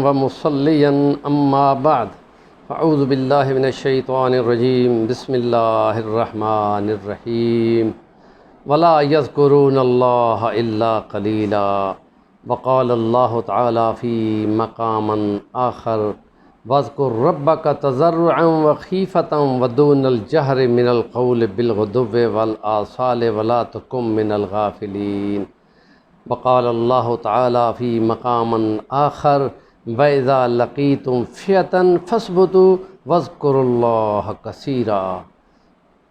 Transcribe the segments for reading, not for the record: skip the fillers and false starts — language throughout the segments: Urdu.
ومصليا أما بعد أعوذ بالله من الشيطان الرجيم بسم الله الرحمن الرحيم ولا يذكرون الله إلا قليلا وقال الله تعالى في مقام آخر واذكر ربك تضرعا وخيفة ودون الجهر من القول بالغدو والآصال ولا تكن من الغافلين وقال الله تعالى في مقام آخر وإذا لقيتم فئة فاثبتوا واذكروا الله كثيرا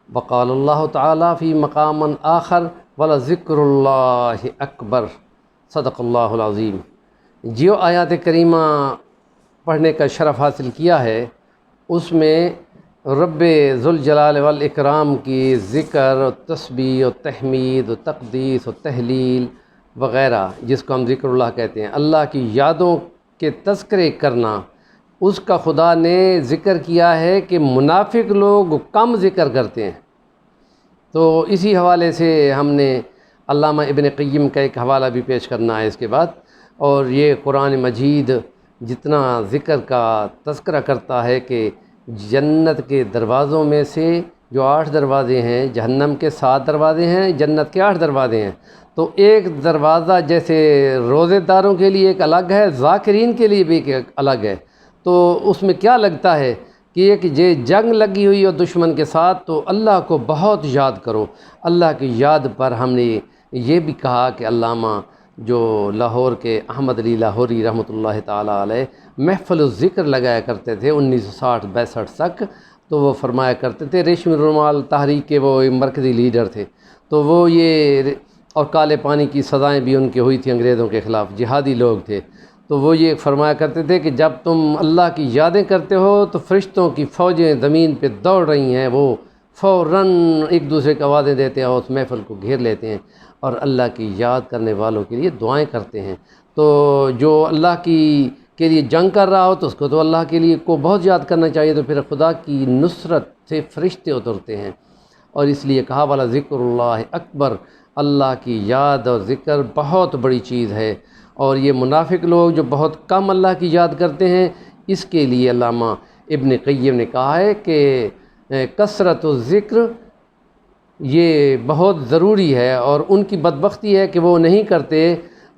وقال الله تعالى في مقام آخر ولذكر الله أكبر صدق اللہ العظیم۔ جو آیات کریمہ پڑھنے کا شرف حاصل کیا ہے اس میں رب ذوالجلال والاکرام کی ذکر و تسبیح و تحمید و تقدیس و تہلیل وغیرہ، جس کو ہم ذکر اللہ کہتے ہیں، اللہ کی یادوں کے تذکرے کرنا، اس کا خدا نے ذکر کیا ہے کہ منافق لوگ کم ذکر کرتے ہیں۔ تو اسی حوالے سے ہم نے علامہ ابن قیم کا ایک حوالہ بھی پیش کرنا ہے اس کے بعد، اور یہ قرآن مجید جتنا ذکر کا تذکرہ کرتا ہے کہ جنت کے دروازوں میں سے جو 8 دروازے ہیں، جہنم کے 7 دروازے ہیں، جنت کے 8 دروازے ہیں، تو ایک دروازہ جیسے روزے داروں کے لیے ایک الگ ہے، ذاکرین کے لیے بھی ایک الگ ہے۔ تو اس میں کیا لگتا ہے کہ ایک جنگ لگی ہوئی ہو دشمن کے ساتھ تو اللہ کو بہت یاد کرو۔ اللہ کی یاد پر ہم نے یہ بھی کہا کہ علامہ جو لاہور کے احمد علی لاہوری رحمۃ اللہ تعالیٰ علیہ محفل الذکر لگایا کرتے تھے 1960-62 تک، تو وہ فرمایا کرتے تھے، ریشمی رومال تحریک کے وہ مرکزی لیڈر تھے، تو وہ یہ اور کالے پانی کی سزائیں بھی ان کی ہوئی تھیں انگریزوں کے خلاف، جہادی لوگ تھے، تو وہ یہ فرمایا کرتے تھے کہ جب تم اللہ کی یادیں کرتے ہو تو فرشتوں کی فوجیں زمین پہ دوڑ رہی ہیں، وہ فوراً ایک دوسرے کو آوازیں دیتے ہیں اور اس محفل کو گھیر لیتے ہیں اور اللہ کی یاد کرنے والوں کے لیے دعائیں کرتے ہیں۔ تو جو اللہ کے لیے جنگ کر رہا ہو تو اس کو تو اللہ کے لیے کو بہت یاد کرنا چاہیے، تو پھر خدا کی نصرت سے فرشتے اترتے ہیں، اور اس لیے کہا والا ذکر اللہ اکبر، اللہ کی یاد اور ذکر بہت بڑی چیز ہے۔ اور یہ منافق لوگ جو بہت کم اللہ کی یاد کرتے ہیں، اس کے لیے علامہ ابن قیم نے کہا ہے کہ کثرت الذکر یہ بہت ضروری ہے، اور ان کی بدبختی ہے کہ وہ نہیں کرتے،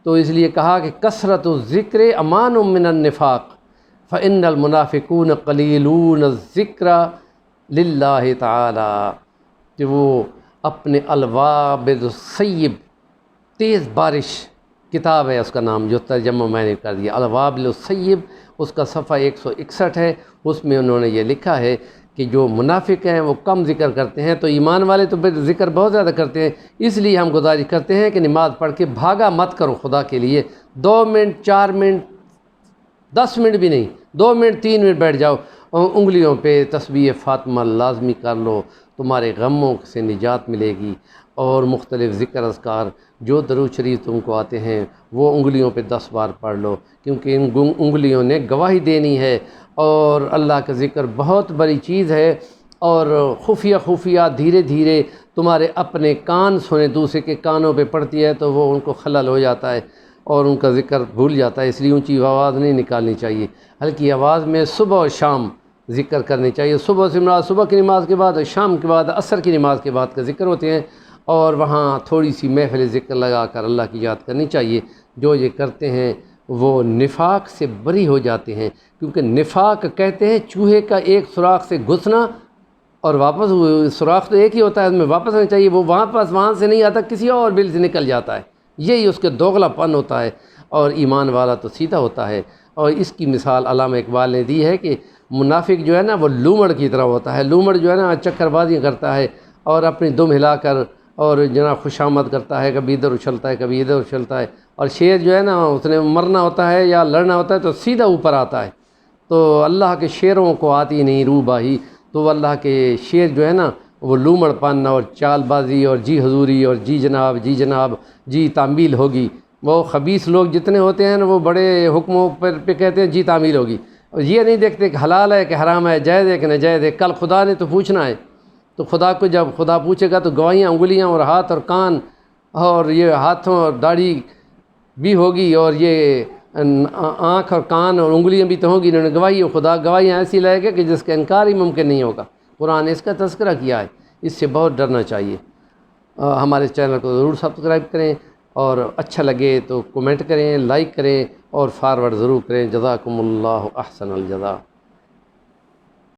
تو اس لیے کہا کہ کثرت الذکر امان من النفاق فإن المنافقون قلیلون الذکر للہ تعالی، کہ وہ اپنے الوابل الصیب، تیز بارش کتاب ہے اس کا نام، جو ترجمہ میں نے کر دیا، الوابل الصیب، اس کا صفحہ 161 ہے، اس میں انہوں نے یہ لکھا ہے کہ جو منافق ہیں وہ کم ذکر کرتے ہیں، تو ایمان والے تو ذکر بہت زیادہ کرتے ہیں۔ اس لیے ہم گزارش کرتے ہیں کہ نماز پڑھ کے بھاگا مت کرو خدا کے لیے، 2 منٹ 4 منٹ 10 منٹ بھی نہیں، 2 منٹ 3 منٹ بیٹھ جاؤ، انگلیوں پہ تسبیح فاطمہ لازمی کر لو، تمہارے غموں سے نجات ملے گی، اور مختلف ذکر اذکار جو درود شریف تم کو آتے ہیں وہ انگلیوں پہ 10 بار پڑھ لو، کیونکہ ان انگلیوں نے گواہی دینی ہے، اور اللہ کا ذکر بہت بڑی چیز ہے، اور خفیہ دھیرے دھیرے تمہارے اپنے کان سنے، دوسرے کے کانوں پہ پڑتی ہے تو وہ ان کو خلل ہو جاتا ہے اور ان کا ذکر بھول جاتا ہے، اس لیے اونچی آواز نہیں نکالنی چاہیے، ہلکی آواز میں صبح اور شام ذکر کرنی چاہیے۔ صبح سے مراد صبح کی نماز کے بعد، اور شام کے بعد، عصر کی نماز کے بعد کا ذکر ہوتے ہیں، اور وہاں تھوڑی سی محفل ذکر لگا کر اللہ کی یاد کرنی چاہیے۔ جو یہ کرتے ہیں وہ نفاق سے بری ہو جاتے ہیں، کیونکہ نفاق کہتے ہیں چوہے کا ایک سوراخ سے گھسنا اور واپس، سوراخ تو ایک ہی ہوتا ہے، اس میں واپس آنا چاہیے، وہ وہاں سے نہیں آتا، کسی اور بل سے نکل جاتا ہے، یہی اس کے دوغلا پن ہوتا ہے، اور ایمان والا تو سیدھا ہوتا ہے۔ اور اس کی مثال علامہ اقبال نے دی ہے کہ منافق جو ہے نا وہ لومڑ کی طرح ہوتا ہے، لومڑ جو ہے نا چکر بازیاں کرتا ہے اور اپنی دم ہلا کر اور جناب خوشامد کرتا ہے، کبھی ادھر اچھلتا ہے کبھی ادھر اچھلتا ہے، اور شیر جو ہے نا اس نے مرنا ہوتا ہے یا لڑنا ہوتا ہے تو سیدھا اوپر آتا ہے۔ تو اللہ کے شیروں کو آتی نہیں روح باہی، تو وہ اللہ کے شیر جو ہے نا وہ لومڑ پن اور چال بازی اور جی حضوری اور جی جناب جی تعمیل ہوگی، وہ خبیث لوگ جتنے ہوتے ہیں نا وہ بڑے حکموں پہ کہتے ہیں جی تعمیل ہوگی، اور یہ نہیں دیکھتے کہ حلال ہے کہ حرام ہے، جائز ہے کہ ناجائز ہے، کل خدا نے تو پوچھنا ہے، تو خدا کو جب خدا پوچھے گا تو گواہیاں انگلیاں اور ہاتھ اور کان اور یہ ہاتھوں اور داڑھی بھی ہوگی، اور یہ آنکھ اور کان اور انگلیاں بھی تو ہوگی، انہوں نے گواہی خدا گواہیاں ایسی لائے گا کہ جس کا انکار ہی ممکن نہیں ہوگا۔ قرآن نے اس کا تذکرہ کیا ہے، اس سے بہت ڈرنا چاہیے۔ ہمارے چینل کو ضرور سبسکرائب کریں، اور اچھا لگے تو کومنٹ کریں، لائک کریں اور فارورڈ ضرور کریں۔ جزاکم اللہ احسن الجزا۔